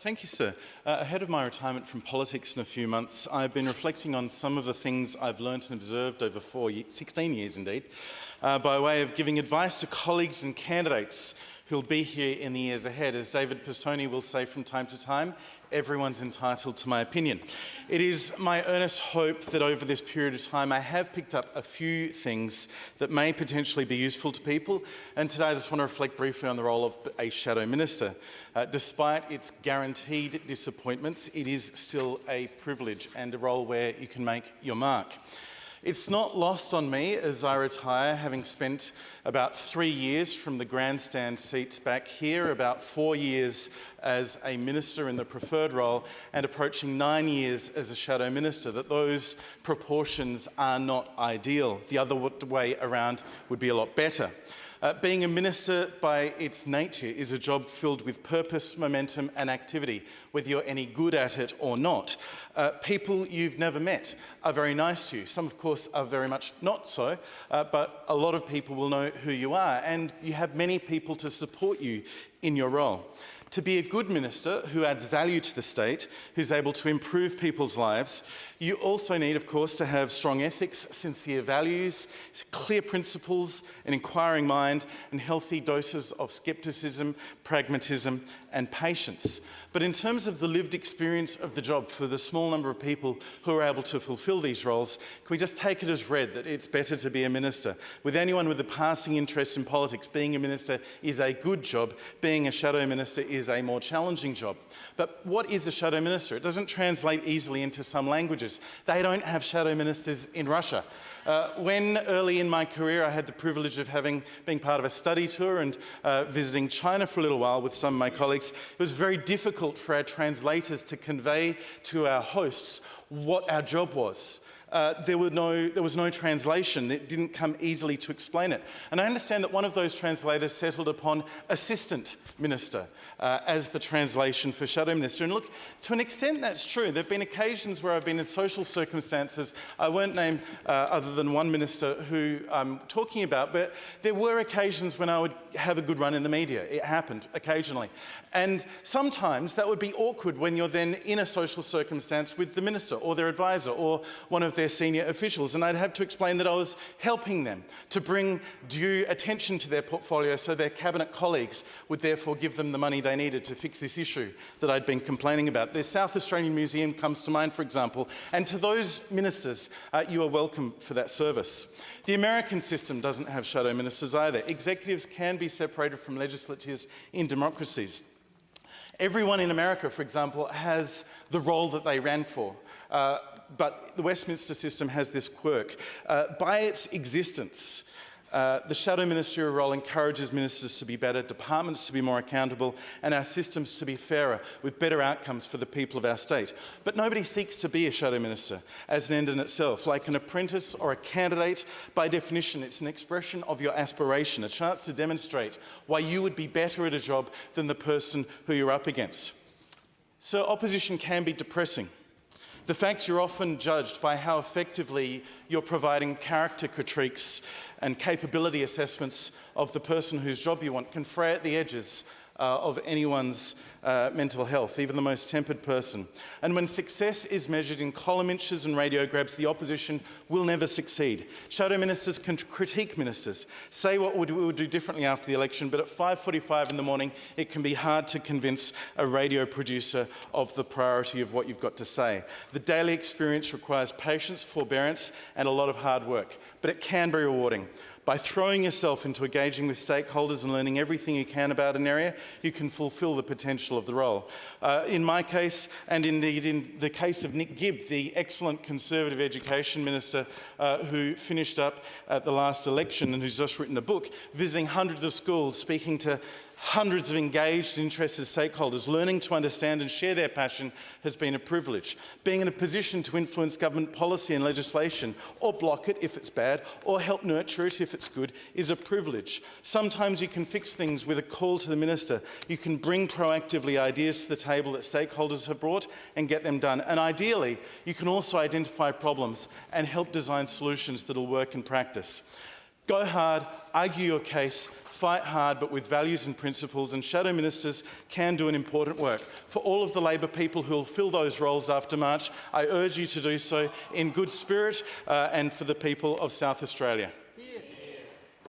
Thank you, sir. Ahead of my retirement from politics in a few months, I've been reflecting on some of the things I've learnt and observed over 16 years indeed, by way of giving advice to colleagues and candidates who'll be here in the years ahead. As David Personi will say from time to time, everyone's entitled to my opinion. It is my earnest hope that over this period of time I have picked up a few things that may potentially be useful to people, and today I just want to reflect briefly on the role of a shadow minister. Despite its guaranteed disappointments, it is still a privilege and a role where you can make your mark. It's not lost on me as I retire, having spent about 3 years from the grandstand seats back here, about 4 years as a minister in the preferred role, and approaching 9 years as a shadow minister, that those proportions are not ideal. The other way around would be a lot better. Being a minister by its nature is a job filled with purpose, momentum and activity, whether you're any good at it or not. People you've never met are very nice to you. Some, of course, are very much not so, but a lot of people will know who you are, and you have many people to support you in your role. To be a good minister who adds value to the state, who's able to improve people's lives, you also need, of course, to have strong ethics, sincere values, clear principles, an inquiring mind, and healthy doses of scepticism, pragmatism, and patience. But in terms of the lived experience of the job for the small number of people who are able to fulfil these roles, can we just take it as read that it's better to be a minister? With anyone with a passing interest in politics, being a minister is a good job. Being a shadow minister is a more challenging job. But what is a shadow minister? It doesn't translate easily into some languages. They don't have shadow ministers in Russia. When early in my career I had the privilege of being part of a study tour and visiting China for a little while with some of my colleagues, it was very difficult for our translators to convey to our hosts what our job was. There was no translation. It didn't come easily to explain it. And I understand that one of those translators settled upon assistant minister as the translation for shadow minister. And look, to an extent that's true. There have been occasions where I've been in social circumstances. I won't name other than one minister who I'm talking about, but there were occasions when I would have a good run in the media. It happened occasionally. And sometimes that would be awkward when you're then in a social circumstance with the minister or their advisor or one of their senior officials, and I'd have to explain that I was helping them to bring due attention to their portfolio so their cabinet colleagues would therefore give them the money they needed to fix this issue that I'd been complaining about. The South Australian Museum comes to mind, for example, and to those ministers, you are welcome for that service. The American system doesn't have shadow ministers either. Executives can be separated from legislatures in democracies. Everyone in America, for example, has the role that they ran for. But the Westminster system has this quirk. By its existence, the shadow ministerial role encourages ministers to be better, departments to be more accountable, and our systems to be fairer, with better outcomes for the people of our state. But nobody seeks to be a shadow minister as an end in itself. Like an apprentice or a candidate, by definition, it's an expression of your aspiration, a chance to demonstrate why you would be better at a job than the person who you're up against. So opposition can be depressing. The fact you're often judged by how effectively you're providing character critiques and capability assessments of the person whose job you want can fray at the edges of anyone's mental health, even the most tempered person. And when success is measured in column inches and radiograms, the opposition will never succeed. Shadow ministers can critique ministers, say what we would do differently after the election, but at 5:45 in the morning, it can be hard to convince a radio producer of the priority of what you've got to say. The daily experience requires patience, forbearance, and a lot of hard work, but it can be rewarding. By throwing yourself into engaging with stakeholders and learning everything you can about an area, you can fulfil the potential of the role. In my case, and indeed in the case of Nick Gibb, the excellent Conservative Education Minister who finished up at the last election and who's just written a book, visiting hundreds of schools, speaking to hundreds of engaged, interested stakeholders, learning to understand and share their passion has been a privilege. Being in a position to influence government policy and legislation, or block it if it's bad, or help nurture it if it's good, is a privilege. Sometimes you can fix things with a call to the minister. You can bring proactively ideas to the table that stakeholders have brought and get them done. And ideally, you can also identify problems and help design solutions that will work in practice. Go hard, argue your case, fight hard but with values and principles, and shadow ministers can do an important work. For all of the Labor people who will fill those roles after March, I urge you to do so in good spirit and for the people of South Australia.